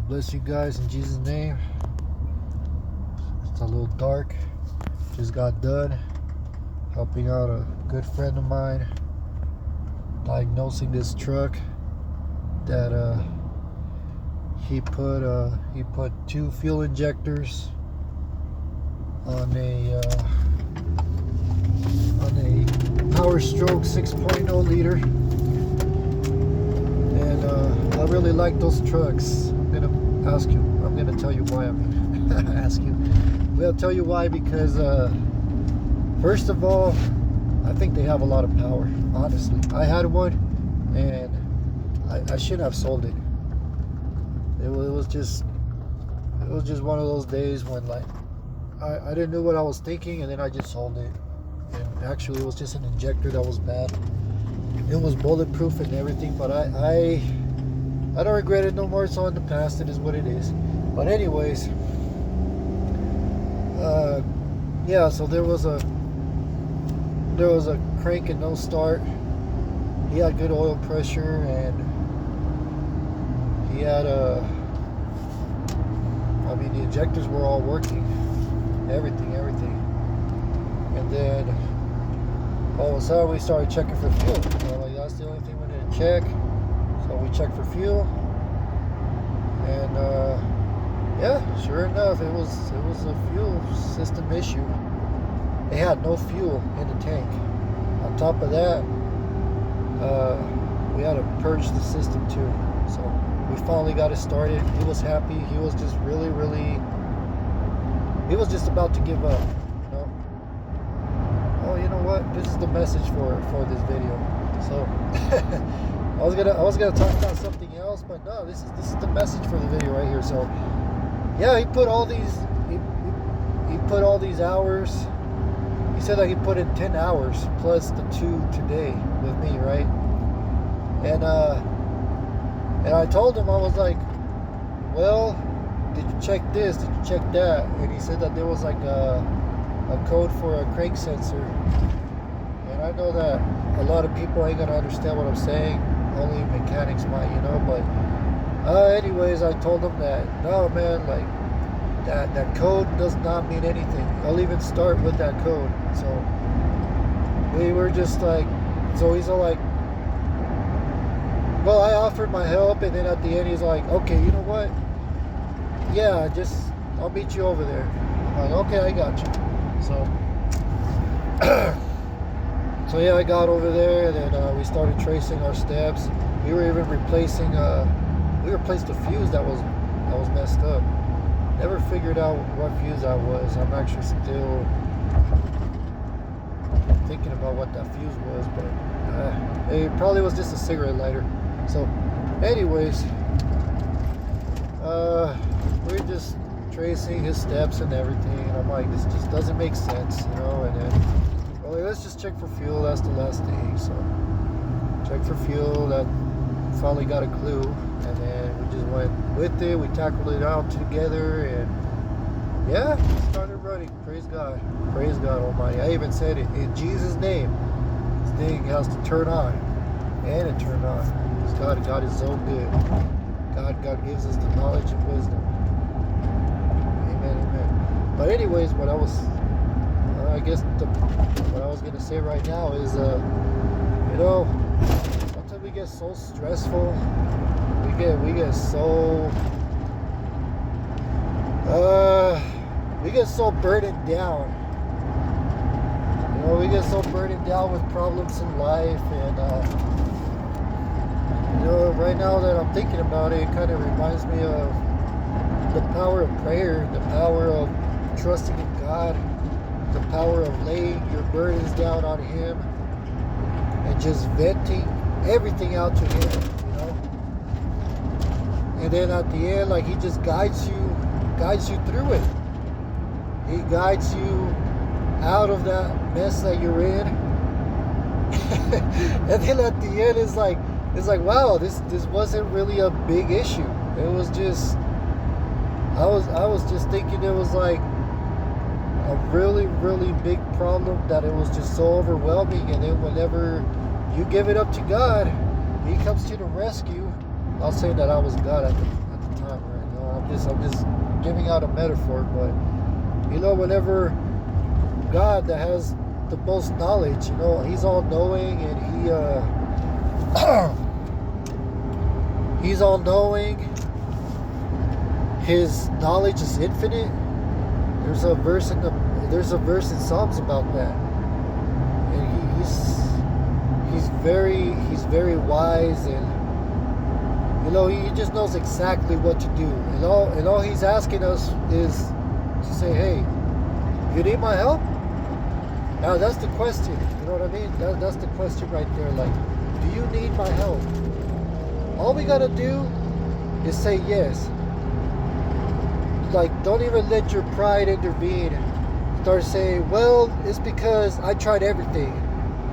God bless you guys in Jesus' name. It's a little dark. Just got done helping out a good friend of mine, diagnosing this truck that he put 2 fuel injectors on a powerstroke 6.0 liter, and I really like those trucks. I'm gonna tell you why. Ask you. We'll tell you why, because first of all, I think they have a lot of power. Honestly, I had one, and I shouldn't have sold it. It was just one of those days when, like, I didn't know what I was thinking, and then I just sold it. And actually, it was just an injector that was bad. It was bulletproof and everything, but I don't regret it no more. So in the past, it is what it is. But anyways, yeah. So there was a crank and no start. He had good oil pressure, and he had the injectors were all working, everything. And then all of a sudden we started checking for fuel. Like, that's the only thing we didn't check. So we checked for fuel, and yeah, sure enough, it was a fuel system issue. It had no fuel in the tank. On top of that, we had to purge the system too. So we finally got it started. He was happy. He was just really, he was just about to give up. Oh, you know what? This is the message for this video. So I was gonna talk about something else, but no, this is the message for the video right here. So yeah, he put all these hours. He said that he put in 10 hours plus the 2 today with me, right? And I told him, I was like, well, did you check this? Did you check that? And he said that there was like a code for a crank sensor. And I know that a lot of people ain't gonna understand what I'm saying. Only mechanics might, but anyways, I told him that, no man, like, that code does not mean anything. I'll even start with that code. So we were just like, so he's all like, well, I offered my help, and then at the end he's like, okay, you know what? Yeah, I'll meet you over there. I'm like, okay, I got you. So yeah, I got over there, and then we started tracing our steps. We were even replacing we replaced the fuse that was messed up. Never figured out what fuse that was. I'm actually still thinking about what that fuse was, but it probably was just a cigarette lighter. So anyways, we're just tracing his steps and everything, and I'm like, this just doesn't make sense, and then, well, let's just check for fuel. That's the last thing. So check for fuel. That finally got a clue, and then we just went with it. We tackled it out together, and yeah, started running. Praise God Almighty. I even said it in Jesus' name. This thing has to turn on, and it turned on. God is so good. God gives us the knowledge and wisdom. Amen. But anyways, what I was gonna say right now is, sometimes we get so stressful. We get so burdened down. We get so burdened down with problems in life, and right now that I'm thinking about it, it kind of reminds me of the power of prayer, the power of trusting in God, the power of laying your burdens down on Him and just venting everything out to Him, And then at the end, like, He just guides you through it. He guides you out of that mess that you're in. And then at the end, it's like, wow, this wasn't really a big issue. It was just, I was just thinking it was like a really, really big problem, that it was just so overwhelming. And then whenever you give it up to God, He comes to the rescue. I'll say that I was God at the time, right? I'm just giving out a metaphor, but whenever God that has the most knowledge, he's all knowing, and he's all knowing. His knowledge is infinite. There's a verse in Psalms about that, and he's very wise, and he just knows exactly what to do, and all he's asking us is to say, hey, you need my help? Now that's the question. You know what I mean? That's the question right there. Like, do you need my help? All we gotta do is say yes. Like, don't even let your pride intervene. Start saying, well, it's because I tried everything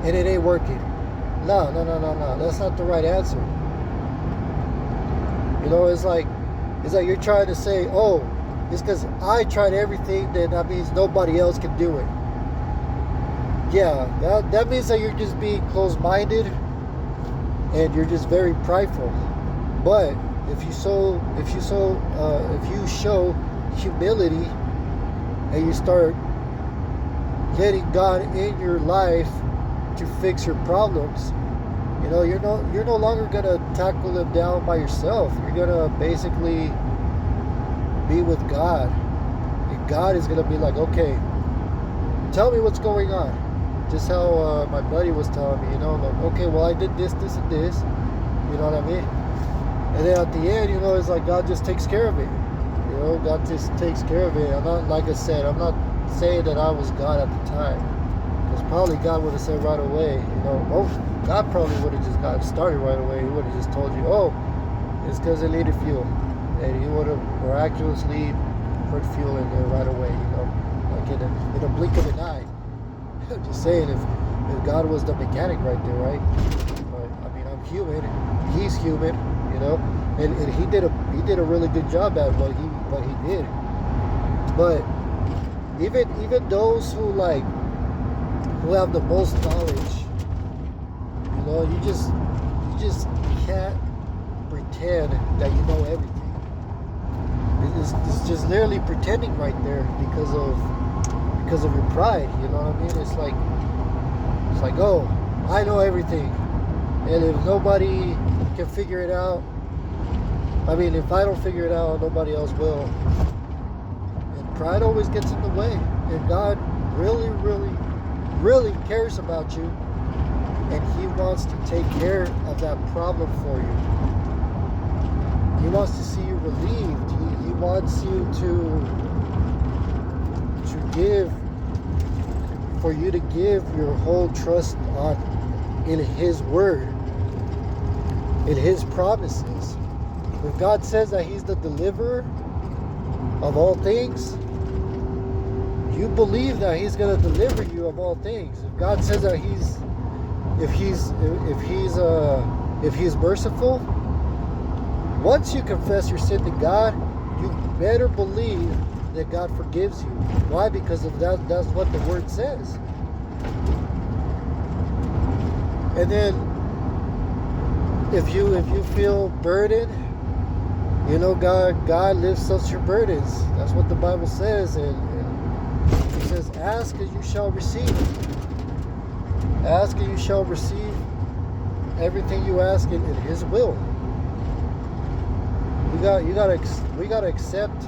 and it ain't working. No. That's not the right answer. It's like you're trying to say, oh, it's because I tried everything, then that means nobody else can do it. Yeah, that means that you're just being closed-minded and you're just very prideful. But if you show humility and you start letting God in your life to fix your problems, you're no longer gonna tackle them down by yourself. You're gonna basically be with God, and God is gonna be like, okay, tell me what's going on. Just how my buddy was telling me, like, okay, well, I did this, and this. You know what I mean? And then at the end, it's like God just takes care of it. God just takes care of it. I'm not, like I said, I'm not saying that I was God at the time, because probably God would have said right away, God probably would have just got started right away. He would have just told you, oh, it's because they needed fuel, and he would have miraculously put fuel in there right away. Like in a blink of an eye. I'm just saying, if God was the mechanic right there, right? But I mean, I'm human. He's human, and he did a really good job at what he did. But even those who have the most knowledge, you just can't pretend that you know everything. It's just literally pretending right there because of your pride. You know what I mean? It's like, oh, I know everything, and if nobody can figure it out, if I don't figure it out, nobody else will. And pride always gets in the way. And God really, really, really cares about you, and He wants to take care of that problem for you. He wants to see you relieved. He wants you to give your whole trust in His word, in His promises. If God says that He's the deliverer of all things, you believe that He's going to deliver you of all things. If God says that if He's merciful, once you confess your sin to God, you better believe that God forgives you. Why? Because of that's what the word says. And then if you feel burdened, God lifts up your burdens. That's what the Bible says, and it says, ask and you shall receive. Ask and you shall receive everything you ask in His will. We gotta accept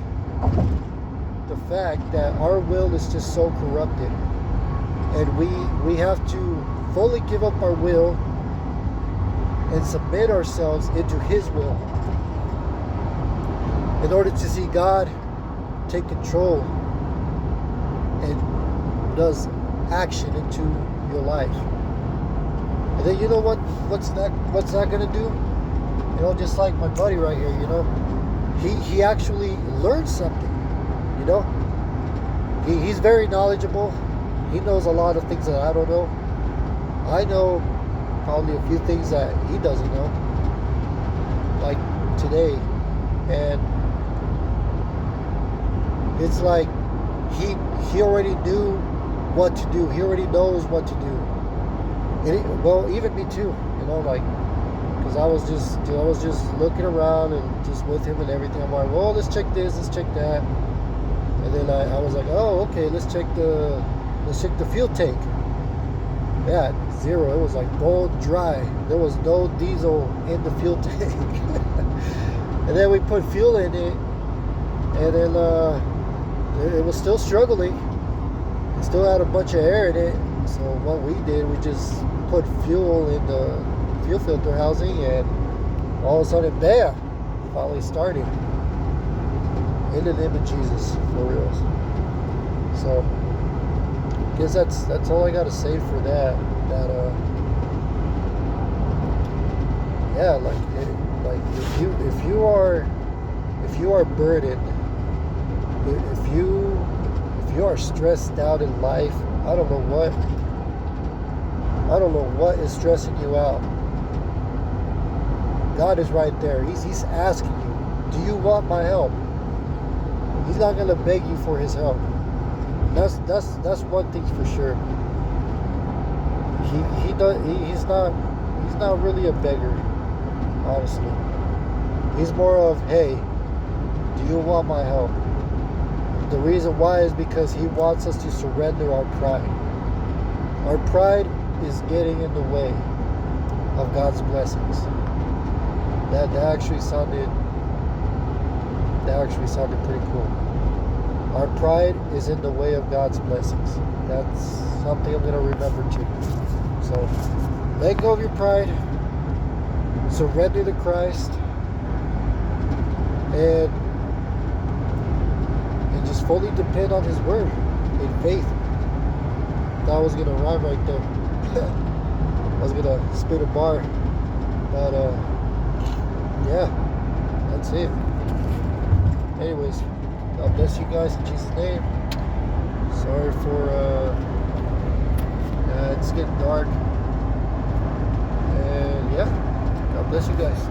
the fact that our will is just so corrupted, and we have to fully give up our will and submit ourselves into His will in order to see God take control and does action into your life. And then what's that gonna do? Just like my buddy right here, he actually learned something. He's very knowledgeable. He knows a lot of things that I don't know. I know probably a few things that he doesn't know, like today. And it's like he already knew what to do. He already knows what to do. And well, even me too, because because I was just looking around and just with him and everything. I'm like, well, let's check this, let's check that, and then I was like, oh, okay, let's check the fuel tank. Yeah, zero. It was like bone dry. There was no diesel in the fuel tank. And then we put fuel in it, and then it was still struggling. It still had a bunch of air in it. So what we did, we just put fuel in the fuel filter housing, and all of a sudden, bam, finally started. In the name of Jesus, for real. So I guess that's all I gotta say for that. Yeah, like if you are burdened, if you are stressed out in life, I don't know what is stressing you out. God is right there. He's asking you, do you want my help? He's not gonna beg you for his help. That's one thing for sure. He's not really a beggar, honestly. He's more of, hey, do you want my help? The reason why is because he wants us to surrender our pride. Our pride is getting in the way of God's blessings. That actually sounded pretty cool. Our pride is in the way of God's blessings. That's something I'm going to remember too. So let go of your pride, surrender to Christ, and just fully depend on his word in faith. Thought I was going to rhyme right there. I was going to spit a bar. But yeah, that's it. Anyways, God bless you guys in Jesus' name. Sorry for it's getting dark. And yeah, God bless you guys.